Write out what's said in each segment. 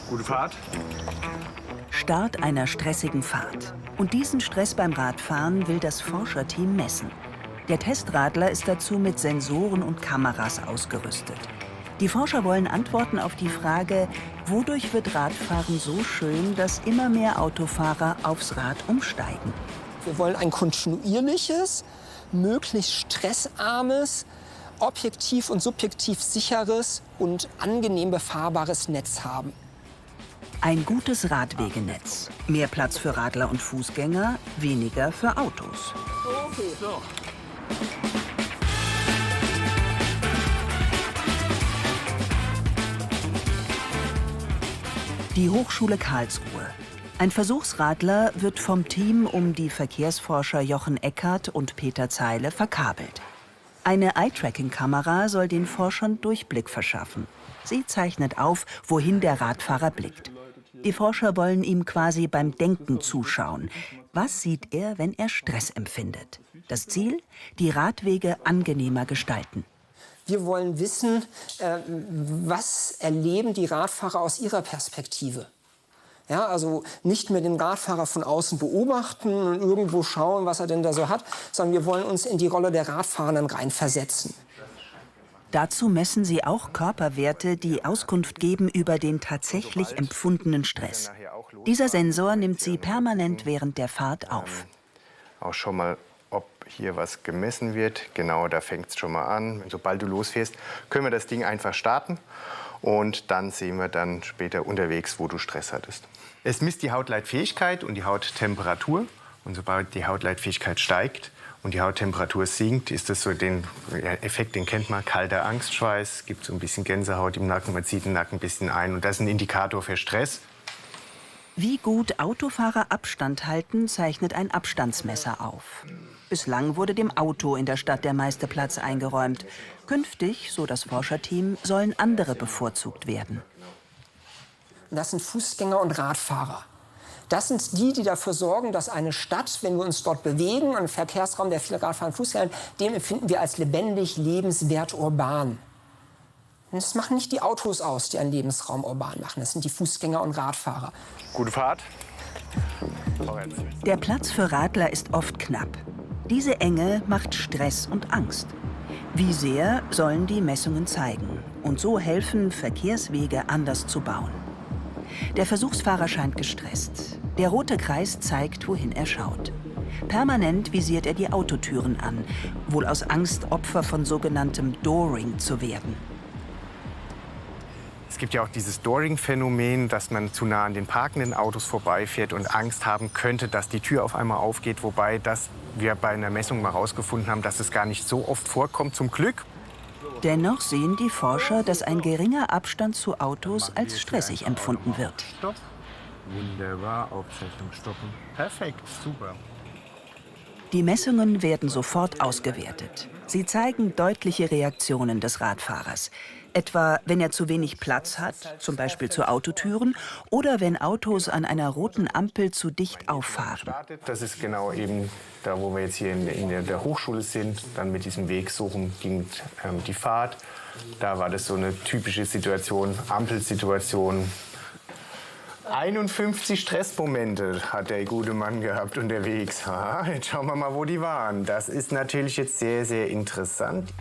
Gute Fahrt. Start einer stressigen Fahrt. Und diesen Stress beim Radfahren will das Forscherteam messen. Der Testradler ist dazu mit Sensoren und Kameras ausgerüstet. Die Forscher wollen Antworten auf die Frage, wodurch wird Radfahren so schön, dass immer mehr Autofahrer aufs Rad umsteigen. Wir wollen ein kontinuierliches, möglichst stressarmes, objektiv und subjektiv sicheres und angenehm befahrbares Netz haben. Ein gutes Radwegenetz. Mehr Platz für Radler und Fußgänger, weniger für Autos. Okay. So. Die Hochschule Karlsruhe. Ein Versuchsradler wird vom Team um die Verkehrsforscher Jochen Eckert und Peter Zeile verkabelt. Eine Eye-Tracking-Kamera soll den Forschern Durchblick verschaffen. Sie zeichnet auf, wohin der Radfahrer blickt. Die Forscher wollen ihm quasi beim Denken zuschauen. Was sieht er, wenn er Stress empfindet? Das Ziel? Die Radwege angenehmer gestalten. Wir wollen wissen, was erleben die Radfahrer aus ihrer Perspektive. Ja, also nicht mehr den Radfahrer von außen beobachten und irgendwo schauen, was er denn da so hat, sondern wir wollen uns in die Rolle der Radfahrenden reinversetzen. Dazu messen sie auch Körperwerte, die Auskunft geben über den tatsächlich empfundenen Stress. Dieser Sensor nimmt sie permanent während der Fahrt auf. Auch schon mal, ob hier was gemessen wird. Genau, da fängt es schon mal an. Sobald du losfährst, können wir das Ding einfach starten. Und dann sehen wir dann später unterwegs, wo du Stress hattest. Es misst die Hautleitfähigkeit und die Hauttemperatur. Und sobald die Hautleitfähigkeit steigt und die Hauttemperatur sinkt, ist das so den Effekt, den kennt man, kalter Angstschweiß. Es gibt so ein bisschen Gänsehaut im Nacken, man zieht den Nacken ein bisschen ein. Und das ist ein Indikator für Stress. Wie gut Autofahrer Abstand halten, zeichnet ein Abstandsmesser auf. Bislang wurde dem Auto in der Stadt der meiste Platz eingeräumt. Künftig, so das Forscherteam, sollen andere bevorzugt werden. Das sind Fußgänger und Radfahrer. Das sind die, die dafür sorgen, dass eine Stadt, wenn wir uns dort bewegen, ein Verkehrsraum, der viele Radfahrer und Fußgänger hat, den empfinden wir als lebendig, lebenswert, urban. Und das machen nicht die Autos aus, die einen Lebensraum urban machen. Das sind die Fußgänger und Radfahrer. Gute Fahrt. Der Platz für Radler ist oft knapp. Diese Enge macht Stress und Angst. Wie sehr, sollen die Messungen zeigen und so helfen, Verkehrswege anders zu bauen. Der Versuchsfahrer scheint gestresst. Der rote Kreis zeigt, wohin er schaut. Permanent visiert er die Autotüren an, wohl aus Angst, Opfer von sogenanntem Dooring zu werden. Es gibt ja auch dieses Dooring-Phänomen, dass man zu nah an den parkenden Autos vorbeifährt und Angst haben könnte, dass die Tür auf einmal aufgeht. Wobei wir bei einer Messung mal herausgefunden haben, dass es gar nicht so oft vorkommt, zum Glück. Dennoch sehen die Forscher, dass ein geringer Abstand zu Autos als stressig empfunden wird. Stopp. Wunderbar, Aufzeichnung stoppen. Perfekt, super. Die Messungen werden sofort ausgewertet. Sie zeigen deutliche Reaktionen des Radfahrers. Etwa, wenn er zu wenig Platz hat, zum Beispiel zu Autotüren, oder wenn Autos an einer roten Ampel zu dicht auffahren. Das ist genau eben da, wo wir jetzt hier in der Hochschule sind. Dann mit diesem Weg suchen ging die Fahrt. Da war das so eine typische Situation, Ampelsituation. 51 Stressmomente hat der gute Mann gehabt unterwegs. Jetzt schauen wir mal, wo die waren. Das ist natürlich jetzt sehr, sehr interessant.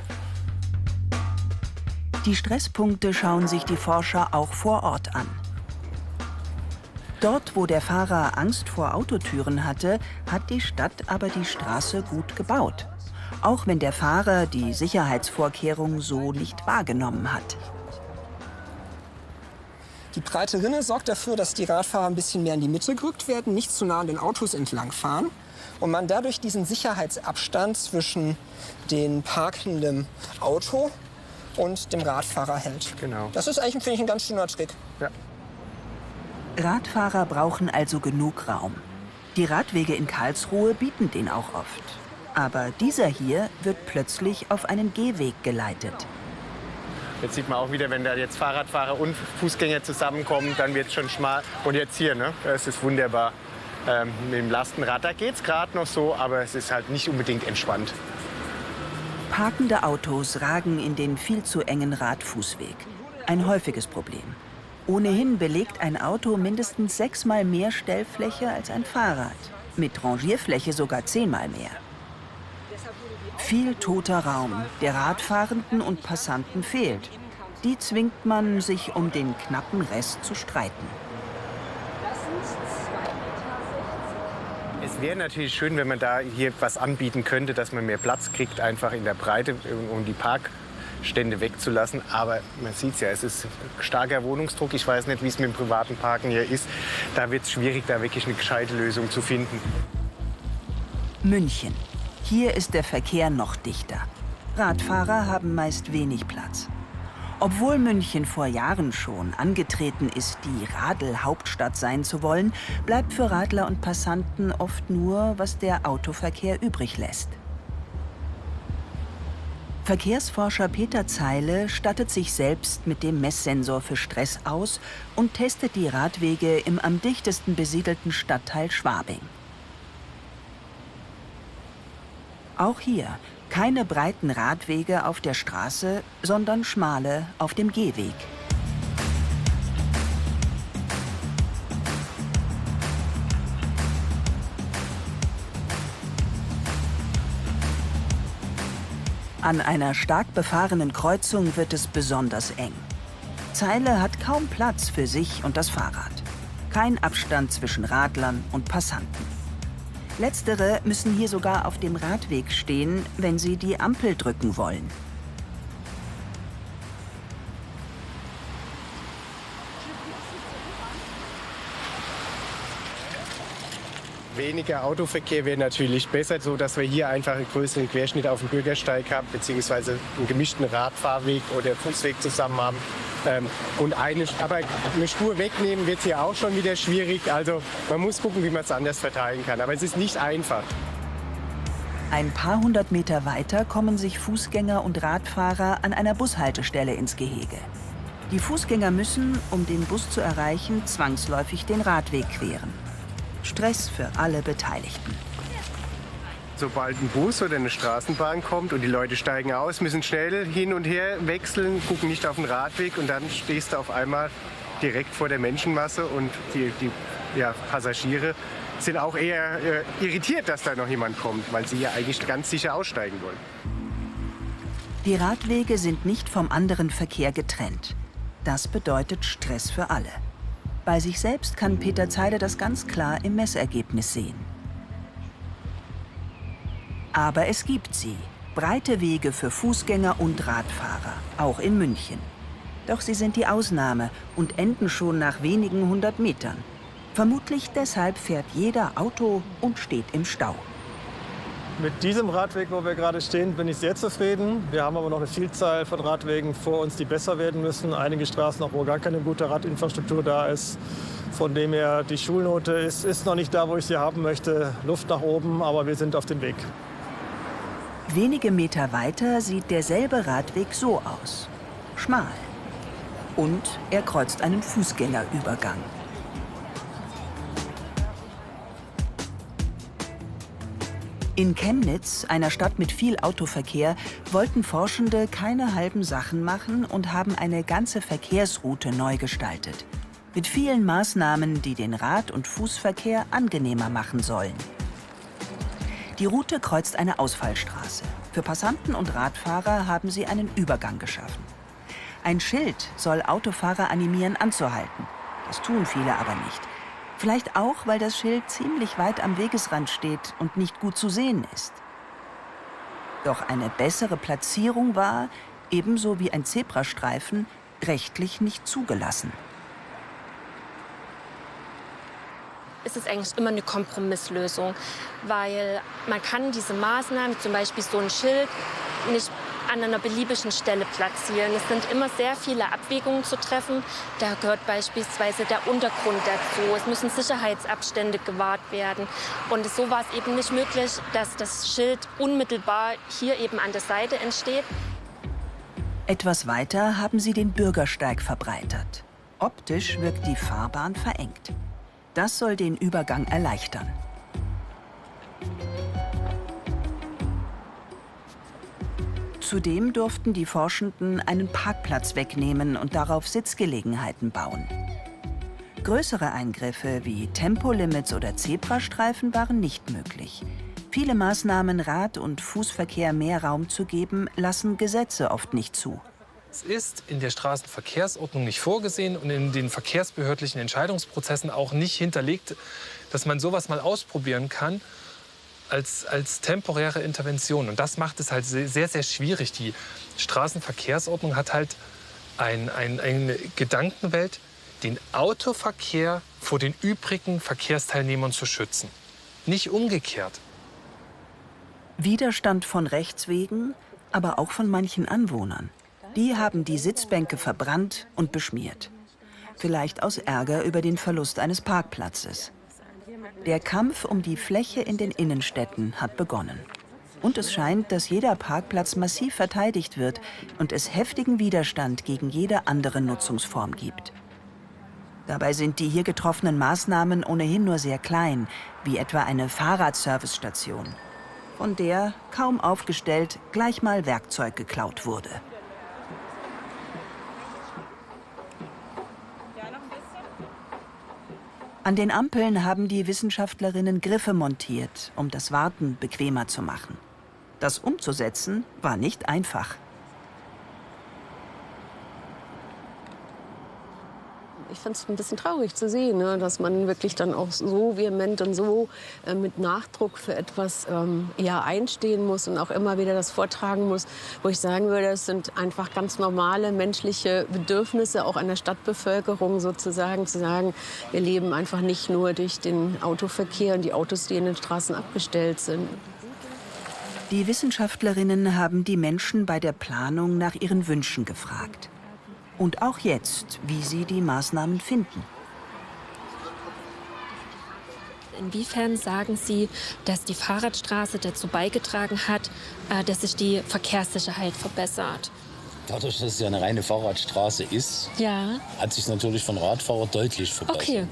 Die Stresspunkte schauen sich die Forscher auch vor Ort an. Dort, wo der Fahrer Angst vor Autotüren hatte, hat die Stadt aber die Straße gut gebaut. Auch wenn der Fahrer die Sicherheitsvorkehrungen so nicht wahrgenommen hat. Die breite Rinne sorgt dafür, dass die Radfahrer ein bisschen mehr in die Mitte gerückt werden, nicht zu nah an den Autos entlangfahren. Und man dadurch diesen Sicherheitsabstand zwischen dem parkenden Auto und dem Radfahrer hält. Genau. Das ist eigentlich, finde ich, ein ganz schöner Trick. Ja. Radfahrer brauchen also genug Raum. Die Radwege in Karlsruhe bieten den auch oft. Aber dieser hier wird plötzlich auf einen Gehweg geleitet. Jetzt sieht man auch wieder, wenn da jetzt Fahrradfahrer und Fußgänger zusammenkommen, dann wird es schon schmal. Und jetzt hier, ne? Das ist wunderbar. Mit dem Lastenrad, da geht es gerade noch so, aber es ist halt nicht unbedingt entspannt. Parkende Autos ragen in den viel zu engen Radfußweg. Ein häufiges Problem. Ohnehin belegt ein Auto mindestens 6-mal mehr Stellfläche als ein Fahrrad. Mit Rangierfläche sogar 10-mal mehr. Viel toter Raum, der Radfahrenden und Passanten fehlt. Die zwingt man, sich um den knappen Rest zu streiten. Es wäre natürlich schön, wenn man da hier was anbieten könnte, dass man mehr Platz kriegt, einfach in der Breite, um die Parkstände wegzulassen. Aber man sieht es ja, es ist starker Wohnungsdruck. Ich weiß nicht, wie es mit dem privaten Parken hier ist. Da wird es schwierig, da wirklich eine gescheite Lösung zu finden. München. Hier ist der Verkehr noch dichter. Radfahrer haben meist wenig Platz. Obwohl München vor Jahren schon angetreten ist, die Radl-Hauptstadt sein zu wollen, bleibt für Radler und Passanten oft nur, was der Autoverkehr übrig lässt. Verkehrsforscher Peter Zeile stattet sich selbst mit dem Messsensor für Stress aus und testet die Radwege im am dichtesten besiedelten Stadtteil Schwabing. Auch hier keine breiten Radwege auf der Straße, sondern schmale auf dem Gehweg. An einer stark befahrenen Kreuzung wird es besonders eng. Zeile hat kaum Platz für sich und das Fahrrad. Kein Abstand zwischen Radlern und Passanten. Letztere müssen hier sogar auf dem Radweg stehen, wenn sie die Ampel drücken wollen. Weniger Autoverkehr wäre natürlich besser, so dass wir hier einfach einen größeren Querschnitt auf dem Bürgersteig haben, beziehungsweise einen gemischten Radfahrweg oder Fußweg zusammen haben. Aber eine Spur wegnehmen wird hier auch schon wieder schwierig. Also man muss gucken, wie man es anders verteilen kann. Aber es ist nicht einfach. Ein paar hundert Meter weiter kommen sich Fußgänger und Radfahrer an einer Bushaltestelle ins Gehege. Die Fußgänger müssen, um den Bus zu erreichen, zwangsläufig den Radweg queren. Stress für alle Beteiligten. Sobald ein Bus oder eine Straßenbahn kommt und die Leute steigen aus, müssen schnell hin und her wechseln, gucken nicht auf den Radweg und dann stehst du auf einmal direkt vor der Menschenmasse und die Passagiere sind auch eher irritiert, dass da noch jemand kommt, weil sie ja eigentlich ganz sicher aussteigen wollen. Die Radwege sind nicht vom anderen Verkehr getrennt. Das bedeutet Stress für alle. Bei sich selbst kann Peter Zeile das ganz klar im Messergebnis sehen. Aber es gibt sie. Breite Wege für Fußgänger und Radfahrer, auch in München. Doch sie sind die Ausnahme und enden schon nach wenigen 100 Metern. Vermutlich deshalb fährt jeder Auto und steht im Stau. Mit diesem Radweg, wo wir gerade stehen, bin ich sehr zufrieden. Wir haben aber noch eine Vielzahl von Radwegen vor uns, die besser werden müssen. Einige Straßen, auch wo gar keine gute Radinfrastruktur da ist. Von dem her, die Schulnote ist noch nicht da, wo ich sie haben möchte. Luft nach oben, aber wir sind auf dem Weg. Wenige Meter weiter sieht derselbe Radweg so aus. Schmal. Und er kreuzt einen Fußgängerübergang. In Chemnitz, einer Stadt mit viel Autoverkehr, wollten Forschende keine halben Sachen machen und haben eine ganze Verkehrsroute neu gestaltet. Mit vielen Maßnahmen, die den Rad- und Fußverkehr angenehmer machen sollen. Die Route kreuzt eine Ausfallstraße. Für Passanten und Radfahrer haben sie einen Übergang geschaffen. Ein Schild soll Autofahrer animieren, anzuhalten. Das tun viele aber nicht. Vielleicht auch, weil das Schild ziemlich weit am Wegesrand steht und nicht gut zu sehen ist. Doch eine bessere Platzierung war, ebenso wie ein Zebrastreifen, rechtlich nicht zugelassen. Ist es eigentlich immer eine Kompromisslösung, weil man kann diese Maßnahmen, zum Beispiel so ein Schild, nicht an einer beliebigen Stelle platzieren. Es sind immer sehr viele Abwägungen zu treffen. Da gehört beispielsweise der Untergrund dazu. Es müssen Sicherheitsabstände gewahrt werden. Und so war es eben nicht möglich, dass das Schild unmittelbar hier eben an der Seite entsteht. Etwas weiter haben sie den Bürgersteig verbreitert. Optisch wirkt die Fahrbahn verengt. Das soll den Übergang erleichtern. Zudem durften die Forschenden einen Parkplatz wegnehmen und darauf Sitzgelegenheiten bauen. Größere Eingriffe wie Tempolimits oder Zebrastreifen waren nicht möglich. Viele Maßnahmen, Rad- und Fußverkehr mehr Raum zu geben, lassen Gesetze oft nicht zu. Es ist in der Straßenverkehrsordnung nicht vorgesehen und in den verkehrsbehördlichen Entscheidungsprozessen auch nicht hinterlegt, dass man sowas mal ausprobieren kann als temporäre Intervention. Und das macht es halt sehr, sehr schwierig. Die Straßenverkehrsordnung hat halt eine Gedankenwelt, den Autoverkehr vor den übrigen Verkehrsteilnehmern zu schützen. Nicht umgekehrt. Widerstand von Rechts wegen, aber auch von manchen Anwohnern. Die haben die Sitzbänke verbrannt und beschmiert. Vielleicht aus Ärger über den Verlust eines Parkplatzes. Der Kampf um die Fläche in den Innenstädten hat begonnen. Und es scheint, dass jeder Parkplatz massiv verteidigt wird und es heftigen Widerstand gegen jede andere Nutzungsform gibt. Dabei sind die hier getroffenen Maßnahmen ohnehin nur sehr klein, wie etwa eine Fahrradservicestation, von der, kaum aufgestellt, gleich mal Werkzeug geklaut wurde. An den Ampeln haben die Wissenschaftlerinnen Griffe montiert, um das Warten bequemer zu machen. Das umzusetzen war nicht einfach. Ich finde es ein bisschen traurig zu sehen, ne, dass man wirklich dann auch so vehement und so mit Nachdruck für etwas einstehen muss und auch immer wieder das vortragen muss, wo ich sagen würde, es sind einfach ganz normale menschliche Bedürfnisse, auch an der Stadtbevölkerung sozusagen, zu sagen, wir leben einfach nicht nur durch den Autoverkehr und die Autos, die in den Straßen abgestellt sind. Die Wissenschaftlerinnen haben die Menschen bei der Planung nach ihren Wünschen gefragt. Und auch jetzt, wie sie die Maßnahmen finden. Inwiefern sagen Sie, dass die Fahrradstraße dazu beigetragen hat, dass sich die Verkehrssicherheit verbessert? Dadurch, dass es ja eine reine Fahrradstraße ist, hat sich natürlich von Radfahrern deutlich verbessert. Okay.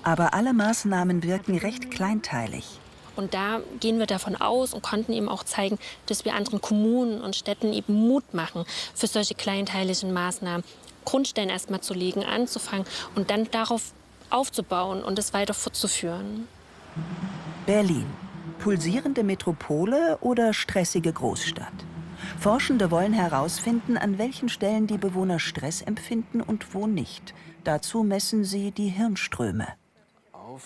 Aber alle Maßnahmen wirken recht kleinteilig. Und da gehen wir davon aus und konnten eben auch zeigen, dass wir anderen Kommunen und Städten eben Mut machen für solche kleinteiligen Maßnahmen. Grundstein erstmal zu legen, anzufangen und dann darauf aufzubauen und es weiter fortzuführen. Berlin. Pulsierende Metropole oder stressige Großstadt? Forschende wollen herausfinden, an welchen Stellen die Bewohner Stress empfinden und wo nicht. Dazu messen sie die Hirnströme.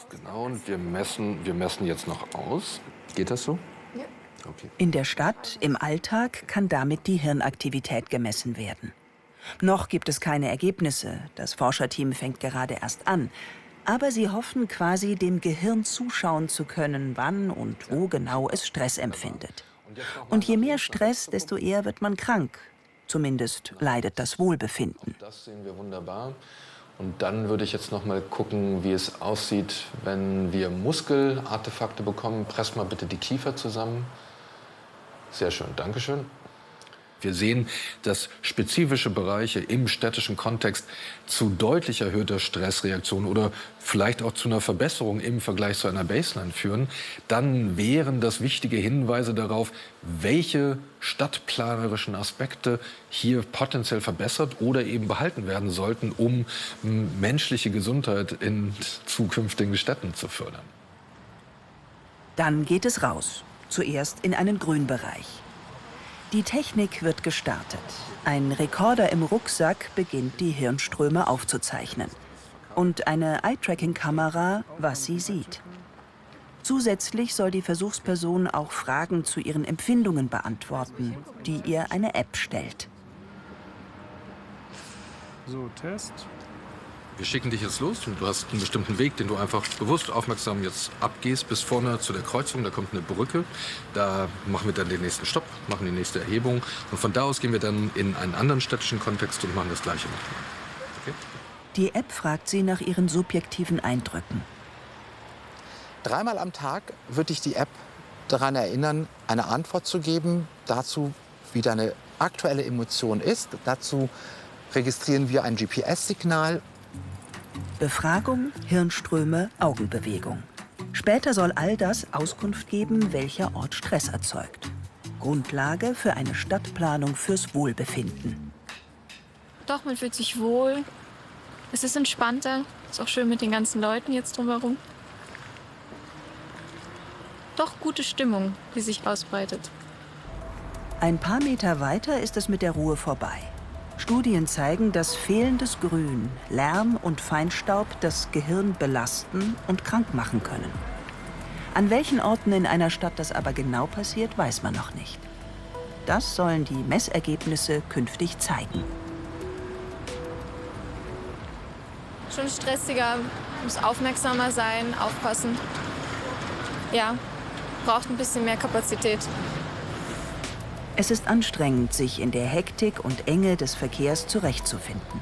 Genau, und wir messen jetzt noch aus. Geht das so? Ja. Okay. In der Stadt, im Alltag, kann damit die Hirnaktivität gemessen werden. Noch gibt es keine Ergebnisse, das Forscherteam fängt gerade erst an. Aber sie hoffen quasi, dem Gehirn zuschauen zu können, wann und wo genau es Stress empfindet. Und je mehr Stress, desto eher wird man krank. Zumindest leidet das Wohlbefinden. Das sehen wir wunderbar. Und dann würde ich jetzt noch mal gucken, wie es aussieht, wenn wir Muskelartefakte bekommen. Presst mal bitte die Kiefer zusammen. Sehr schön, Dankeschön. Wir sehen, dass spezifische Bereiche im städtischen Kontext zu deutlich erhöhter Stressreaktion oder vielleicht auch zu einer Verbesserung im Vergleich zu einer Baseline führen. Dann wären das wichtige Hinweise darauf, welche stadtplanerischen Aspekte hier potenziell verbessert oder eben behalten werden sollten, um menschliche Gesundheit in zukünftigen Städten zu fördern. Dann geht es raus. Zuerst in einen Grünbereich. Die Technik wird gestartet. Ein Rekorder im Rucksack beginnt, die Hirnströme aufzuzeichnen. Und eine Eye-Tracking-Kamera, was sie sieht. Zusätzlich soll die Versuchsperson auch Fragen zu ihren Empfindungen beantworten, die ihr eine App stellt. So, Test. Wir schicken dich jetzt los und du hast einen bestimmten Weg, den du einfach bewusst aufmerksam jetzt abgehst bis vorne zu der Kreuzung. Da kommt eine Brücke, da machen wir dann den nächsten Stopp, machen die nächste Erhebung und von da aus gehen wir dann in einen anderen städtischen Kontext und machen das Gleiche nochmal. Okay? Die App fragt sie nach ihren subjektiven Eindrücken. 3-mal am Tag wird dich die App daran erinnern, eine Antwort zu geben, dazu, wie deine aktuelle Emotion ist. Dazu registrieren wir ein GPS-Signal. Befragung, Hirnströme, Augenbewegung. Später soll all das Auskunft geben, welcher Ort Stress erzeugt. Grundlage für eine Stadtplanung fürs Wohlbefinden. Doch, man fühlt sich wohl. Es ist entspannter. Ist auch schön mit den ganzen Leuten jetzt drumherum. Doch gute Stimmung, die sich ausbreitet. Ein paar Meter weiter ist es mit der Ruhe vorbei. Studien zeigen, dass fehlendes Grün, Lärm und Feinstaub das Gehirn belasten und krank machen können. An welchen Orten in einer Stadt das aber genau passiert, weiß man noch nicht. Das sollen die Messergebnisse künftig zeigen. Schon stressiger, muss aufmerksamer sein, aufpassen. Ja, braucht ein bisschen mehr Kapazität. Es ist anstrengend, sich in der Hektik und Enge des Verkehrs zurechtzufinden.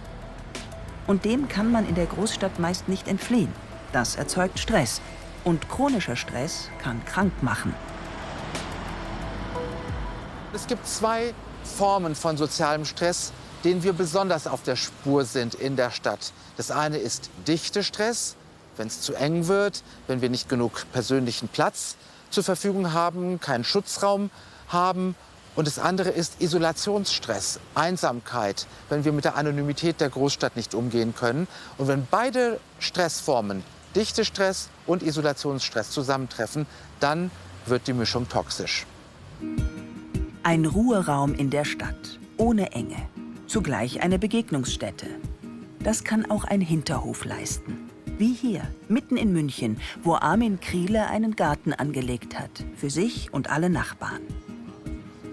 Und dem kann man in der Großstadt meist nicht entfliehen. Das erzeugt Stress. Und chronischer Stress kann krank machen. Es gibt zwei Formen von sozialem Stress, denen wir besonders auf der Spur sind in der Stadt. Das eine ist Dichtestress, wenn es zu eng wird, wenn wir nicht genug persönlichen Platz zur Verfügung haben, keinen Schutzraum haben. Und das andere ist Isolationsstress, Einsamkeit, wenn wir mit der Anonymität der Großstadt nicht umgehen können. Und wenn beide Stressformen, Dichtestress und Isolationsstress, zusammentreffen, dann wird die Mischung toxisch. Ein Ruheraum in der Stadt, ohne Enge. Zugleich eine Begegnungsstätte. Das kann auch ein Hinterhof leisten. Wie hier, mitten in München, wo Armin Kriele einen Garten angelegt hat, für sich und alle Nachbarn.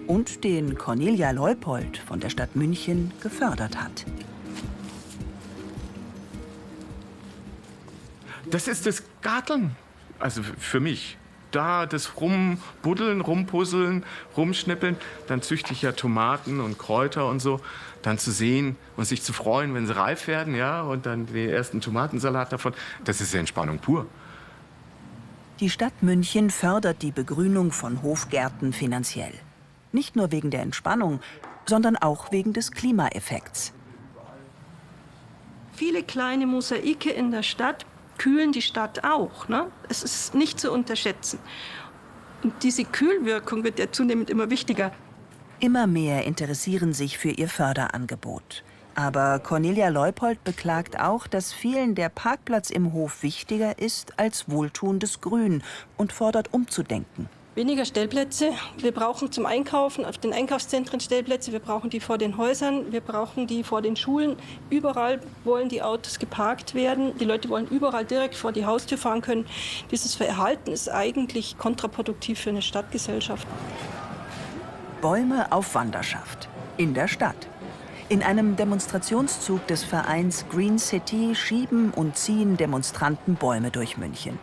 Und den Cornelia Leupold von der Stadt München gefördert hat. Das ist das Garteln, also für mich. Da das Rumbuddeln, Rumpuzzeln, Rumschnippeln, dann züchte ich ja Tomaten und Kräuter und so. Dann zu sehen und sich zu freuen, wenn sie reif werden, ja, und dann den ersten Tomatensalat davon. Das ist Entspannung pur. Die Stadt München fördert die Begrünung von Hofgärten finanziell. Nicht nur wegen der Entspannung, sondern auch wegen des Klimaeffekts. Viele kleine Mosaike in der Stadt kühlen die Stadt auch. Ne? Es ist nicht zu unterschätzen. Und diese Kühlwirkung wird ja zunehmend immer wichtiger. Immer mehr interessieren sich für ihr Förderangebot. Aber Cornelia Leupold beklagt auch, dass vielen der Parkplatz im Hof wichtiger ist als wohltuendes Grün und fordert umzudenken. Weniger Stellplätze. Wir brauchen zum Einkaufen auf den Einkaufszentren Stellplätze. Wir brauchen die vor den Häusern. Wir brauchen die vor den Schulen. Überall wollen die Autos geparkt werden. Die Leute wollen überall direkt vor die Haustür fahren können. Dieses Verhalten ist eigentlich kontraproduktiv für eine Stadtgesellschaft. Bäume auf Wanderschaft. In der Stadt. In einem Demonstrationszug des Vereins Green City schieben und ziehen Demonstranten Bäume durch München.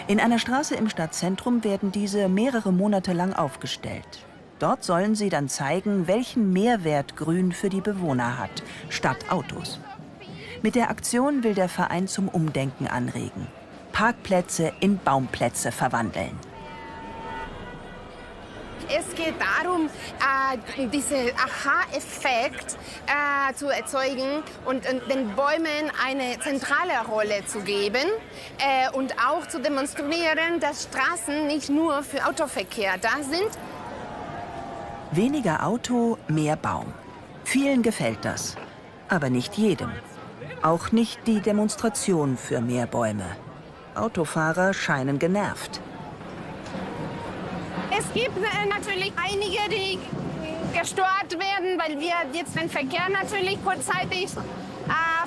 In einer Straße im Stadtzentrum werden diese mehrere Monate lang aufgestellt. Dort sollen sie dann zeigen, welchen Mehrwert Grün für die Bewohner hat, statt Autos. Mit der Aktion will der Verein zum Umdenken anregen. Parkplätze in Baumplätze verwandeln. Es geht darum, diesen Aha-Effekt zu erzeugen und den Bäumen eine zentrale Rolle zu geben und auch zu demonstrieren, dass Straßen nicht nur für Autoverkehr da sind. Weniger Auto, mehr Baum. Vielen gefällt das, aber nicht jedem. Auch nicht die Demonstration für mehr Bäume. Autofahrer scheinen genervt. Es gibt natürlich einige, die gestört werden, weil wir jetzt den Verkehr natürlich kurzzeitig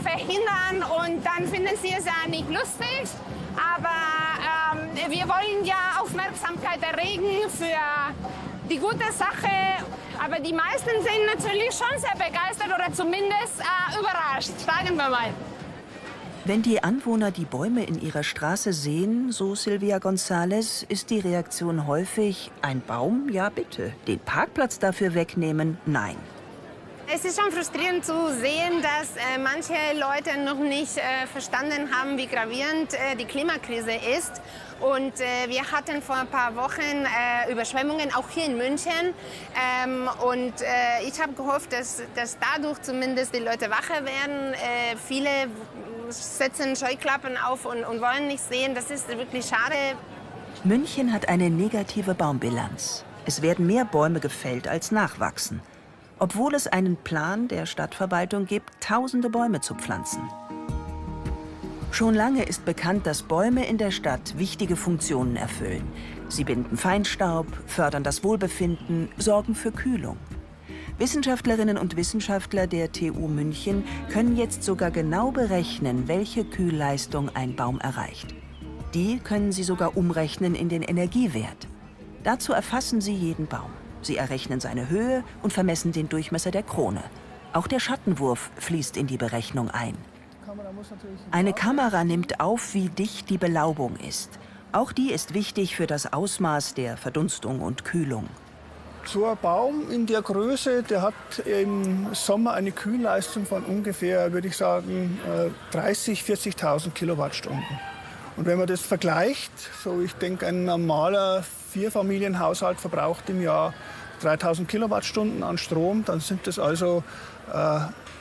verhindern und dann finden sie es ja nicht lustig. Aber wir wollen ja Aufmerksamkeit erregen für die gute Sache. Aber die meisten sind natürlich schon sehr begeistert oder zumindest überrascht, sagen wir mal. Wenn die Anwohner die Bäume in ihrer Straße sehen, so Silvia González, ist die Reaktion häufig: ein Baum, ja bitte. Den Parkplatz dafür wegnehmen, nein. Es ist schon frustrierend zu sehen, dass manche Leute noch nicht verstanden haben, wie gravierend die Klimakrise ist. Und wir hatten vor ein paar Wochen Überschwemmungen, auch hier in München. Und ich habe gehofft, dass dadurch zumindest die Leute wacher werden. Viele setzen Scheuklappen auf und wollen nicht sehen. Das ist wirklich schade. München hat eine negative Baumbilanz. Es werden mehr Bäume gefällt, als nachwachsen, obwohl es einen Plan der Stadtverwaltung gibt, tausende Bäume zu pflanzen. Schon lange ist bekannt, dass Bäume in der Stadt wichtige Funktionen erfüllen. Sie binden Feinstaub, fördern das Wohlbefinden, sorgen für Kühlung. Wissenschaftlerinnen und Wissenschaftler der TU München können jetzt sogar genau berechnen, welche Kühlleistung ein Baum erreicht. Die können sie sogar umrechnen in den Energiewert. Dazu erfassen sie jeden Baum. Sie errechnen seine Höhe und vermessen den Durchmesser der Krone. Auch der Schattenwurf fließt in die Berechnung ein. Eine Kamera nimmt auf, wie dicht die Belaubung ist. Auch die ist wichtig für das Ausmaß der Verdunstung und Kühlung. So ein Baum in der Größe, der hat im Sommer eine Kühlleistung von ungefähr, würde ich sagen, 30.000, 40.000 Kilowattstunden. Und wenn man das vergleicht, so ich denke, ein normaler Vierfamilienhaushalt verbraucht im Jahr 3.000 Kilowattstunden an Strom, dann sind das also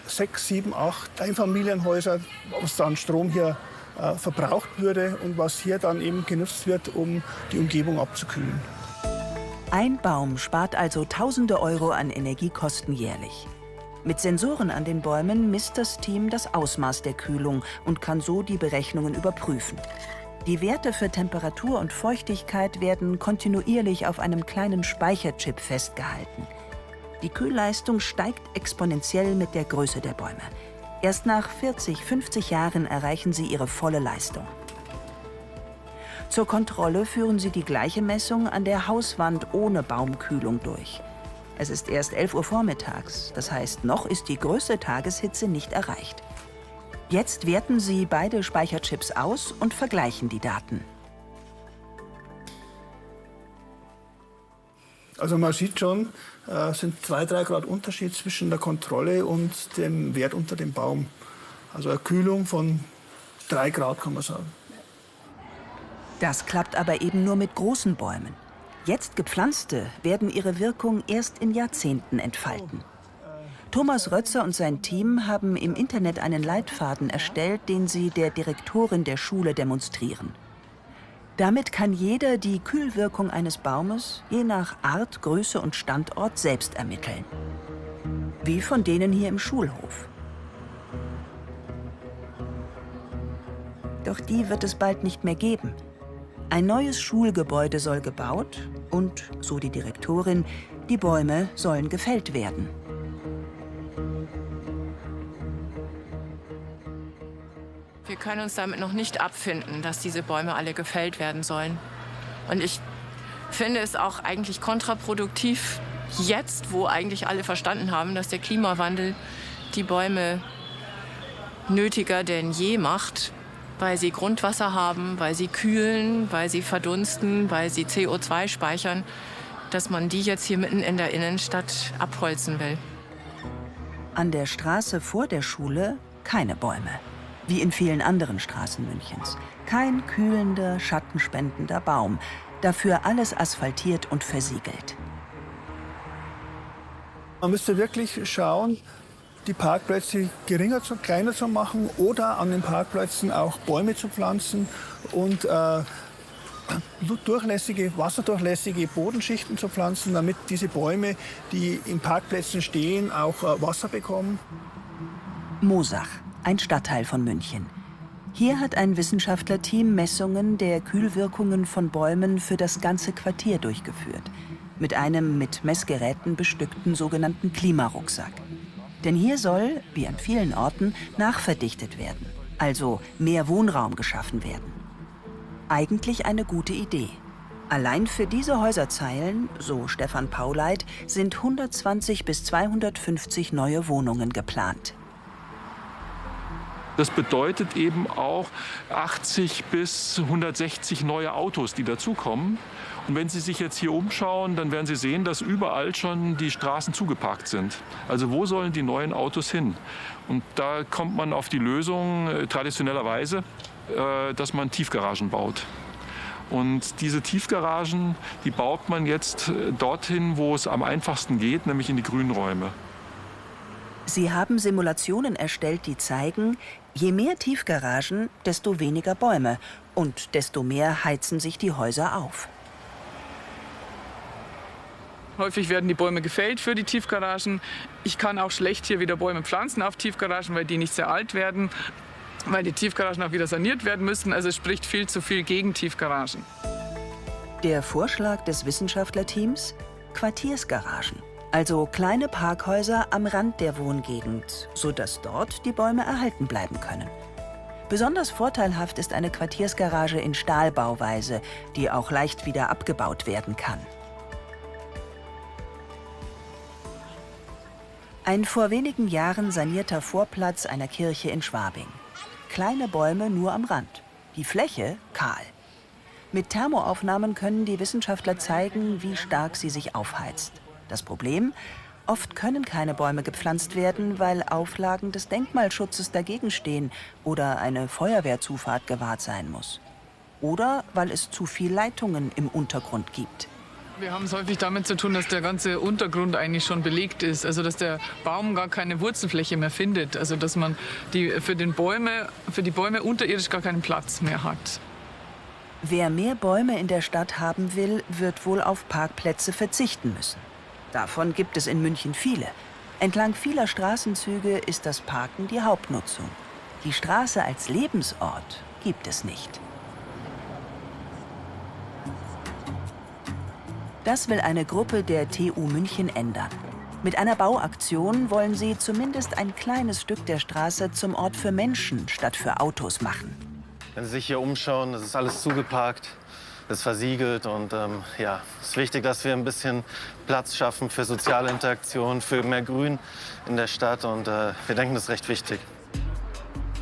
6, 7, 8 Einfamilienhäuser, was dann Strom hier verbraucht würde und was hier dann eben genutzt wird, um die Umgebung abzukühlen. Ein Baum spart also Tausende Euro an Energiekosten jährlich. Mit Sensoren an den Bäumen misst das Team das Ausmaß der Kühlung und kann so die Berechnungen überprüfen. Die Werte für Temperatur und Feuchtigkeit werden kontinuierlich auf einem kleinen Speicherchip festgehalten. Die Kühlleistung steigt exponentiell mit der Größe der Bäume. Erst nach 40, 50 Jahren erreichen sie ihre volle Leistung. Zur Kontrolle führen sie die gleiche Messung an der Hauswand ohne Baumkühlung durch. Es ist erst 11 Uhr vormittags, das heißt, noch ist die größte Tageshitze nicht erreicht. Jetzt werten sie beide Speicherchips aus und vergleichen die Daten. Also man sieht schon, es sind 2-3 Grad Unterschied zwischen der Kontrolle und dem Wert unter dem Baum. Also eine Kühlung von 3 Grad kann man sagen. Das klappt aber eben nur mit großen Bäumen. Jetzt gepflanzte werden ihre Wirkung erst in Jahrzehnten entfalten. Thomas Rötzer und sein Team haben im Internet einen Leitfaden erstellt, den sie der Direktorin der Schule demonstrieren. Damit kann jeder die Kühlwirkung eines Baumes je nach Art, Größe und Standort selbst ermitteln. Wie von denen hier im Schulhof. Doch die wird es bald nicht mehr geben. Ein neues Schulgebäude soll gebaut und, so die Direktorin, die Bäume sollen gefällt werden. Wir können uns damit noch nicht abfinden, dass diese Bäume alle gefällt werden sollen. Und ich finde es auch eigentlich kontraproduktiv, jetzt, wo eigentlich alle verstanden haben, dass der Klimawandel die Bäume nötiger denn je macht, weil sie Grundwasser haben, weil sie kühlen, weil sie verdunsten, weil sie CO2 speichern, dass man die jetzt hier mitten in der Innenstadt abholzen will. An der Straße vor der Schule keine Bäume. Wie in vielen anderen Straßen Münchens. Kein kühlender, schattenspendender Baum. Dafür alles asphaltiert und versiegelt. Man müsste wirklich schauen, die Parkplätze kleiner zu machen oder an den Parkplätzen auch Bäume zu pflanzen und wasserdurchlässige Bodenschichten zu pflanzen, damit diese Bäume, die in Parkplätzen stehen, auch Wasser bekommen. Moosach, ein Stadtteil von München. Hier hat ein Wissenschaftlerteam Messungen der Kühlwirkungen von Bäumen für das ganze Quartier durchgeführt. Mit einem mit Messgeräten bestückten sogenannten Klimarucksack. Denn hier soll, wie an vielen Orten, nachverdichtet werden. Also mehr Wohnraum geschaffen werden. Eigentlich eine gute Idee. Allein für diese Häuserzeilen, so Stefan Pauleit, sind 120 bis 250 neue Wohnungen geplant. Das bedeutet eben auch 80 bis 160 neue Autos, die dazukommen. Und wenn Sie sich jetzt hier umschauen, dann werden Sie sehen, dass überall schon die Straßen zugeparkt sind. Also wo sollen die neuen Autos hin? Und da kommt man auf die Lösung traditionellerweise, dass man Tiefgaragen baut. Und diese Tiefgaragen, die baut man jetzt dorthin, wo es am einfachsten geht, nämlich in die Grünräume. Sie haben Simulationen erstellt, die zeigen, je mehr Tiefgaragen, desto weniger Bäume und desto mehr heizen sich die Häuser auf. Häufig werden die Bäume gefällt für die Tiefgaragen. Ich kann auch schlecht hier wieder Bäume pflanzen auf Tiefgaragen, weil die nicht sehr alt werden, weil die Tiefgaragen auch wieder saniert werden müssen. Also es spricht viel zu viel gegen Tiefgaragen. Der Vorschlag des Wissenschaftlerteams: Quartiersgaragen, also kleine Parkhäuser am Rand der Wohngegend, sodass dort die Bäume erhalten bleiben können. Besonders vorteilhaft ist eine Quartiersgarage in Stahlbauweise, die auch leicht wieder abgebaut werden kann. Ein vor wenigen Jahren sanierter Vorplatz einer Kirche in Schwabing. Kleine Bäume nur am Rand, die Fläche kahl. Mit Thermoaufnahmen können die Wissenschaftler zeigen, wie stark sie sich aufheizt. Das Problem: oft können keine Bäume gepflanzt werden, weil Auflagen des Denkmalschutzes dagegen stehen oder eine Feuerwehrzufahrt gewahrt sein muss. Oder weil es zu viel Leitungen im Untergrund gibt. Wir haben es häufig damit zu tun, dass der ganze Untergrund eigentlich schon belegt ist. Also dass der Baum gar keine Wurzelfläche mehr findet. Also dass man für die Bäume unterirdisch gar keinen Platz mehr hat. Wer mehr Bäume in der Stadt haben will, wird wohl auf Parkplätze verzichten müssen. Davon gibt es in München viele. Entlang vieler Straßenzüge ist das Parken die Hauptnutzung. Die Straße als Lebensort gibt es nicht. Das will eine Gruppe der TU München ändern. Mit einer Bauaktion wollen sie zumindest ein kleines Stück der Straße zum Ort für Menschen statt für Autos machen. Wenn Sie sich hier umschauen, das ist alles zugeparkt, das ist versiegelt. Und ja, es ist wichtig, dass wir ein bisschen Platz schaffen für soziale Interaktion, für mehr Grün in der Stadt. Und wir denken, das ist recht wichtig.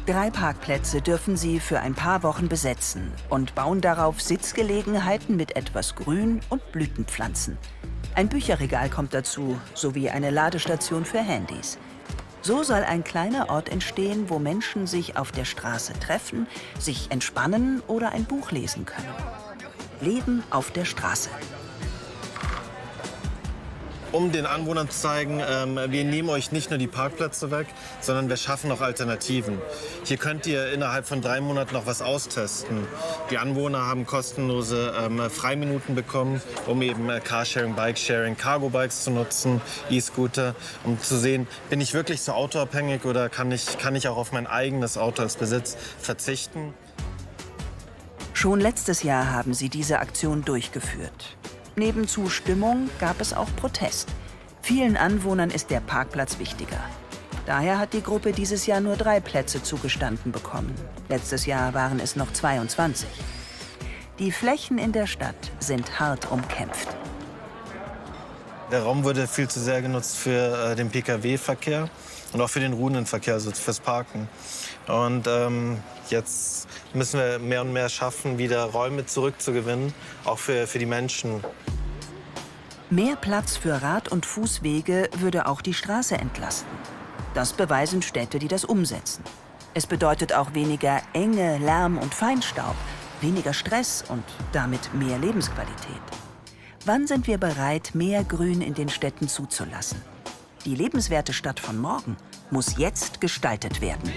3 Parkplätze dürfen sie für ein paar Wochen besetzen und bauen darauf Sitzgelegenheiten mit etwas Grün und Blütenpflanzen. Ein Bücherregal kommt dazu, sowie eine Ladestation für Handys. So soll ein kleiner Ort entstehen, wo Menschen sich auf der Straße treffen, sich entspannen oder ein Buch lesen können. Leben auf der Straße. Um den Anwohnern zu zeigen, wir nehmen euch nicht nur die Parkplätze weg, sondern wir schaffen auch Alternativen. Hier könnt ihr innerhalb von 3 Monaten noch was austesten. Die Anwohner haben kostenlose Freiminuten bekommen, um eben Carsharing, Bikesharing, Cargo-Bikes zu nutzen, E-Scooter, um zu sehen, bin ich wirklich so autoabhängig oder kann ich auch auf mein eigenes Auto als Besitz verzichten. Schon letztes Jahr haben sie diese Aktion durchgeführt. Neben Zustimmung gab es auch Protest. Vielen Anwohnern ist der Parkplatz wichtiger. Daher hat die Gruppe dieses Jahr nur 3 Plätze zugestanden bekommen. Letztes Jahr waren es noch 22. Die Flächen in der Stadt sind hart umkämpft. Der Raum wurde viel zu sehr genutzt für den Pkw-Verkehr und auch für den ruhenden Verkehr, also fürs Parken. Und jetzt müssen wir mehr und mehr schaffen, wieder Räume zurückzugewinnen, auch für die Menschen. Mehr Platz für Rad- und Fußwege würde auch die Straße entlasten. Das beweisen Städte, die das umsetzen. Es bedeutet auch weniger Enge, Lärm und Feinstaub, weniger Stress und damit mehr Lebensqualität. Wann sind wir bereit, mehr Grün in den Städten zuzulassen? Die lebenswerte Stadt von morgen muss jetzt gestaltet werden.